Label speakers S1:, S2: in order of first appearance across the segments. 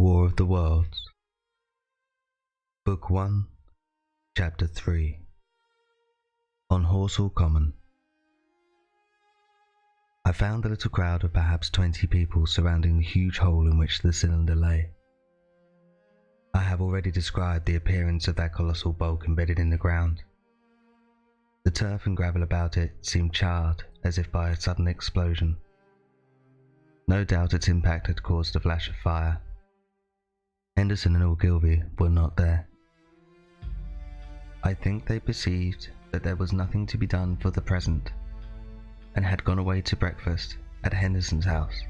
S1: War of the Worlds, Book 1, Chapter 3, On Horsehall Common. I found a little crowd of perhaps 20 people surrounding the huge hole in which the cylinder lay. I have already described the appearance of that colossal bulk embedded in the ground. The turf and gravel about it seemed charred as if by a sudden explosion. No doubt its impact had caused a flash of fire. Henderson and Ogilvy were not there. I think they perceived that there was nothing to be done for the present, and had gone away to breakfast at Henderson's house.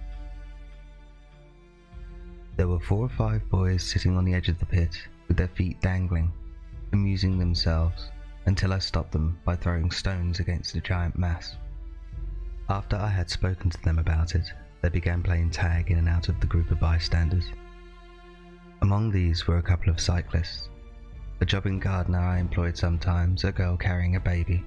S1: There were 4 or 5 boys sitting on the edge of the pit with their feet dangling, amusing themselves until I stopped them by throwing stones against the giant mass. After I had spoken to them about it, they began playing tag in and out of the group of bystanders. Among these were a couple of cyclists, a jobbing gardener I employed sometimes, a girl carrying a baby,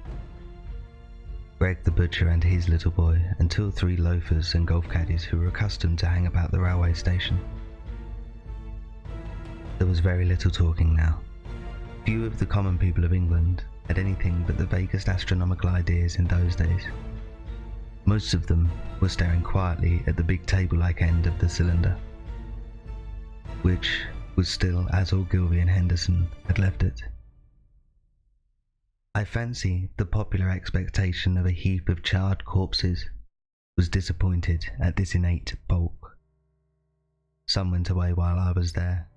S1: Greg the butcher and his little boy, and 2 or 3 loafers and golf caddies who were accustomed to hang about the railway station. There was very little talking now. Few of the common people of England had anything but the vaguest astronomical ideas in those days. Most of them were staring quietly at the big table-like end of the cylinder, which was still as Ogilvy and Henderson had left it. I fancy the popular expectation of a heap of charred corpses was disappointed at this innate bulk. Some went away while I was there,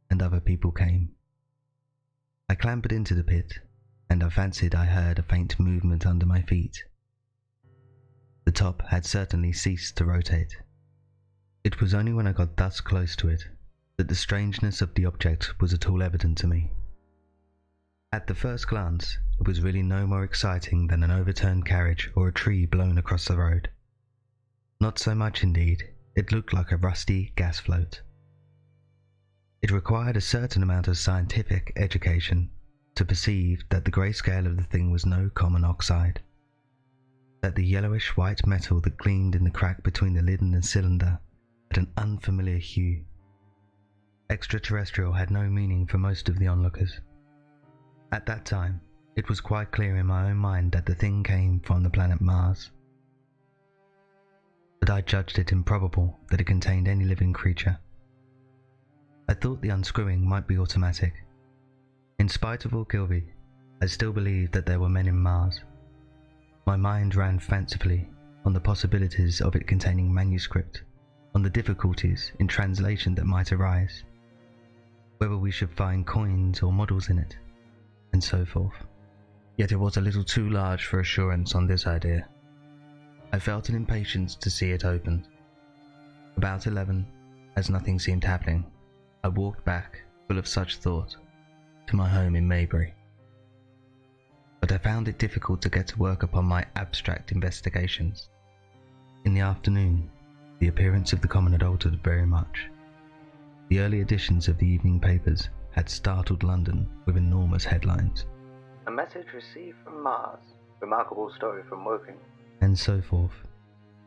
S1: and other people came. I clambered into the pit, and I fancied I heard a faint movement under my feet. The top had certainly ceased to rotate. It was only when I got thus close to it that the strangeness of the object was at all evident to me. At the first glance, it was really no more exciting than an overturned carriage or a tree blown across the road. Not so much indeed, it looked like a rusty gas float. It required a certain amount of scientific education to perceive that the grayscale of the thing was no common oxide, that the yellowish-white metal that gleamed in the crack between the lid and the cylinder had an unfamiliar hue. Extraterrestrial had no meaning for most of the onlookers. At that time, it was quite clear in my own mind that the thing came from the planet Mars. But I judged it improbable that it contained any living creature. I thought the unscrewing might be automatic. In spite of Ogilvy, I still believed that there were men in Mars. My mind ran fancifully on the possibilities of it containing manuscript, on the difficulties in translation that might arise, whether we should find coins or models in it, and so forth. Yet it was a little too large for assurance on this idea. I felt an impatience to see it opened. About 11, as nothing seemed happening, I walked back, full of such thought, to my home in Maybury. But I found it difficult to get to work upon my abstract investigations. In the afternoon, the appearance of the common had altered very much. The early editions of the evening papers had startled London with enormous headlines.
S2: A message received from Mars. Remarkable story from Woking.
S1: And so forth.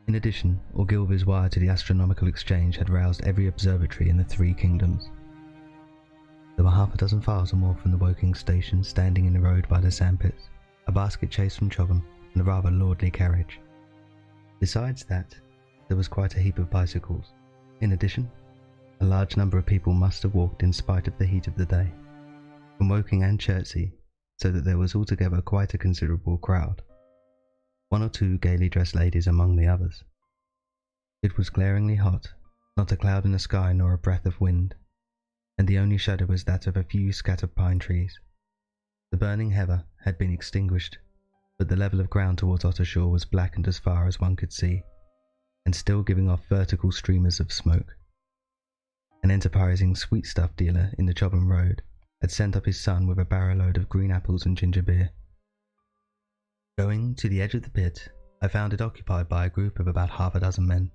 S1: In addition, Ogilvy's wire to the Astronomical Exchange had roused every observatory in the 3 kingdoms. There were half a dozen files or more from the Woking station standing in the road by the sandpits, a basket chase from Chobham, and a rather lordly carriage. Besides that, there was quite a heap of bicycles. In addition, a large number of people must have walked in spite of the heat of the day, from Woking and Chertsey, so that there was altogether quite a considerable crowd. 1 or 2 gaily dressed ladies among the others. It was glaringly hot, not a cloud in the sky nor a breath of wind, and the only shadow was that of a few scattered pine trees. The burning heather had been extinguished, but the level of ground towards Ottershaw was blackened as far as one could see, and still giving off vertical streamers of smoke. An enterprising sweetstuff dealer in the Chobham Road had sent up his son with a barrow-load of green apples and ginger beer. Going to the edge of the pit, I found it occupied by a group of about half a dozen men.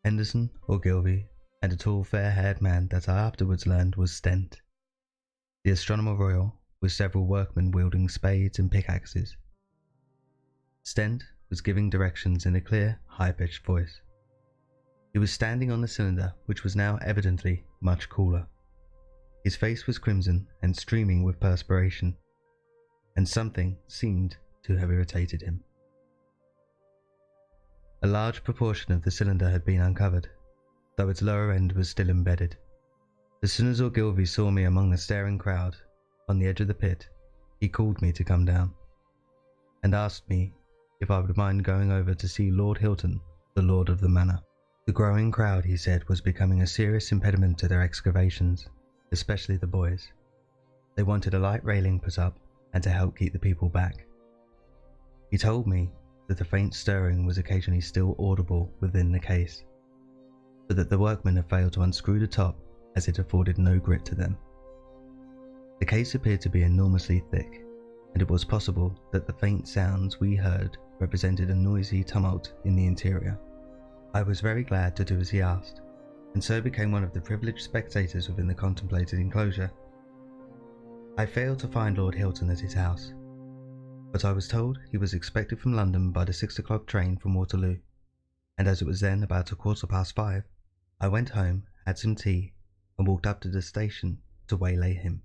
S1: Henderson, Ogilvy, and a tall fair-haired man that I afterwards learned was Stent, the Astronomer Royal, with several workmen wielding spades and pickaxes. Stent was giving directions in a clear, high-pitched voice. He was standing on the cylinder, which was now evidently much cooler. His face was crimson and streaming with perspiration, and something seemed to have irritated him. A large proportion of the cylinder had been uncovered, though its lower end was still embedded. As soon as Ogilvy saw me among the staring crowd on the edge of the pit, he called me to come down, and asked me if I would mind going over to see Lord Hilton, the lord of the manor. The growing crowd, he said, was becoming a serious impediment to their excavations, especially the boys. They wanted a light railing put up and to help keep the people back. He told me that the faint stirring was occasionally still audible within the case, but that the workmen had failed to unscrew the top as it afforded no grit to them. The case appeared to be enormously thick, and it was possible that the faint sounds we heard represented a noisy tumult in the interior. I was very glad to do as he asked, and so became one of the privileged spectators within the contemplated enclosure. I failed to find Lord Hilton at his house, but I was told he was expected from London by the 6 o'clock train from Waterloo, and as it was then about 5:15, I went home, had some tea, and walked up to the station to waylay him.